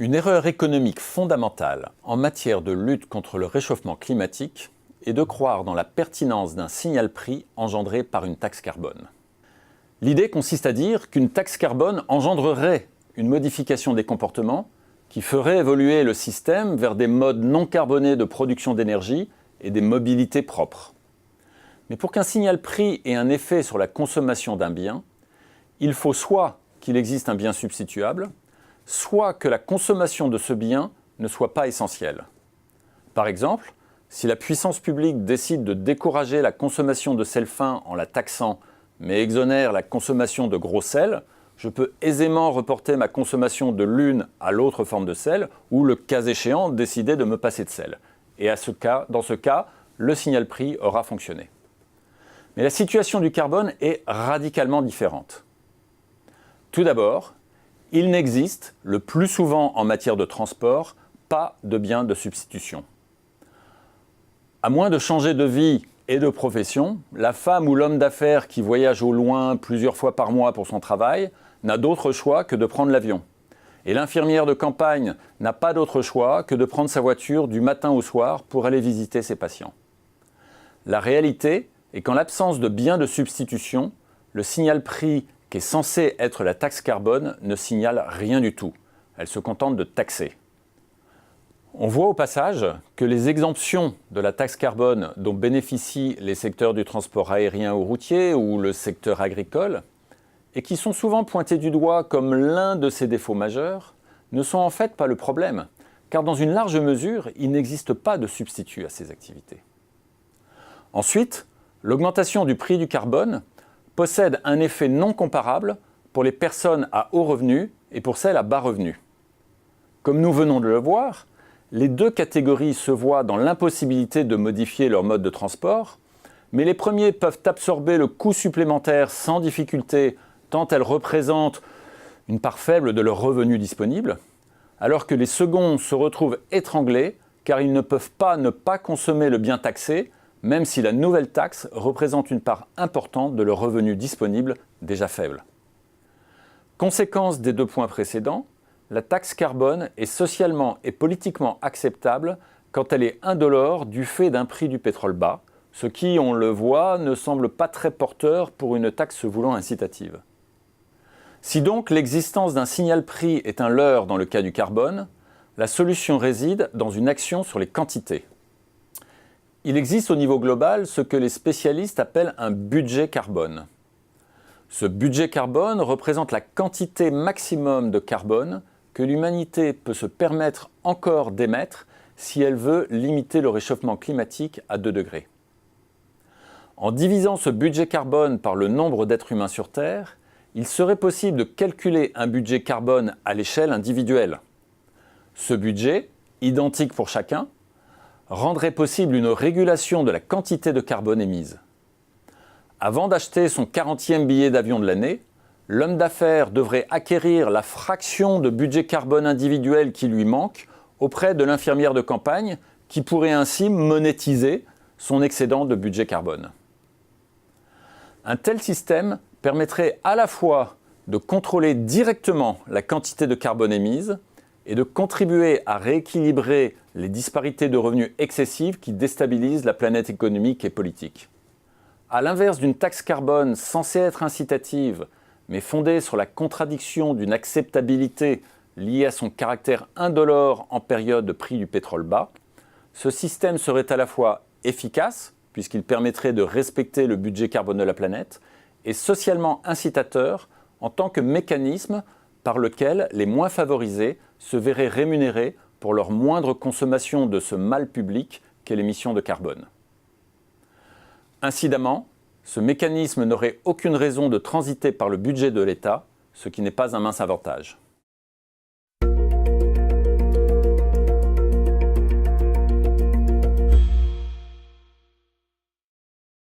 Une erreur économique fondamentale en matière de lutte contre le réchauffement climatique est de croire dans la pertinence d'un signal-prix engendré par une taxe carbone. L'idée consiste à dire qu'une taxe carbone engendrerait une modification des comportements qui ferait évoluer le système vers des modes non carbonés de production d'énergie et des mobilités propres. Mais pour qu'un signal-prix ait un effet sur la consommation d'un bien, il faut soit qu'il existe un bien substituable, soit que la consommation de ce bien ne soit pas essentielle. Par exemple, si la puissance publique décide de décourager la consommation de sel fin en la taxant, mais exonère la consommation de gros sel, je peux aisément reporter ma consommation de l'une à l'autre forme de sel, ou le cas échéant, décider de me passer de sel. Et dans ce cas, le signal-prix aura fonctionné. Mais la situation du carbone est radicalement différente. Tout d'abord, il n'existe, le plus souvent en matière de transport, pas de bien de substitution. À moins de changer de vie et de profession, la femme ou l'homme d'affaires qui voyage au loin plusieurs fois par mois pour son travail n'a d'autre choix que de prendre l'avion. Et l'infirmière de campagne n'a pas d'autre choix que de prendre sa voiture du matin au soir pour aller visiter ses patients. La réalité est qu'en l'absence de bien de substitution, le signal-prix qui est censée être la taxe carbone ne signale rien du tout. Elle se contente de taxer. On voit au passage que les exemptions de la taxe carbone dont bénéficient les secteurs du transport aérien ou routier ou le secteur agricole, et qui sont souvent pointés du doigt comme l'un de ses défauts majeurs, ne sont en fait pas le problème, car dans une large mesure, il n'existe pas de substitut à ces activités. Ensuite, l'augmentation du prix du carbone possède un effet non comparable pour les personnes à haut revenu et pour celles à bas revenu. Comme nous venons de le voir, les deux catégories se voient dans l'impossibilité de modifier leur mode de transport, mais les premiers peuvent absorber le coût supplémentaire sans difficulté tant elles représentent une part faible de leurs revenus disponibles, alors que les seconds se retrouvent étranglés car ils ne peuvent pas ne pas consommer le bien taxé, même si la nouvelle taxe représente une part importante de leurs revenus disponibles déjà faibles. Conséquence des deux points précédents, la taxe carbone est socialement et politiquement acceptable quand elle est indolore du fait d'un prix du pétrole bas, ce qui, on le voit, ne semble pas très porteur pour une taxe se voulant incitative. Si donc l'existence d'un signal-prix est un leurre dans le cas du carbone, la solution réside dans une action sur les quantités. Il existe au niveau global ce que les spécialistes appellent un budget carbone. Ce budget carbone représente la quantité maximum de carbone que l'humanité peut se permettre encore d'émettre si elle veut limiter le réchauffement climatique à 2 degrés. En divisant ce budget carbone par le nombre d'êtres humains sur Terre, il serait possible de calculer un budget carbone à l'échelle individuelle. Ce budget, identique pour chacun, rendrait possible une régulation de la quantité de carbone émise. Avant d'acheter son 40e billet d'avion de l'année, l'homme d'affaires devrait acquérir la fraction de budget carbone individuel qui lui manque auprès de l'infirmière de campagne qui pourrait ainsi monétiser son excédent de budget carbone. Un tel système permettrait à la fois de contrôler directement la quantité de carbone émise et de contribuer à rééquilibrer les disparités de revenus excessives qui déstabilisent la planète économique et politique. À l'inverse d'une taxe carbone censée être incitative, mais fondée sur la contradiction d'une acceptabilité liée à son caractère indolore en période de prix du pétrole bas, ce système serait à la fois efficace, puisqu'il permettrait de respecter le budget carbone de la planète, et socialement incitateur en tant que mécanisme par lequel les moins favorisés se verraient rémunérés pour leur moindre consommation de ce mal public qu'est l'émission de carbone. Incidemment, ce mécanisme n'aurait aucune raison de transiter par le budget de l'État, ce qui n'est pas un mince avantage.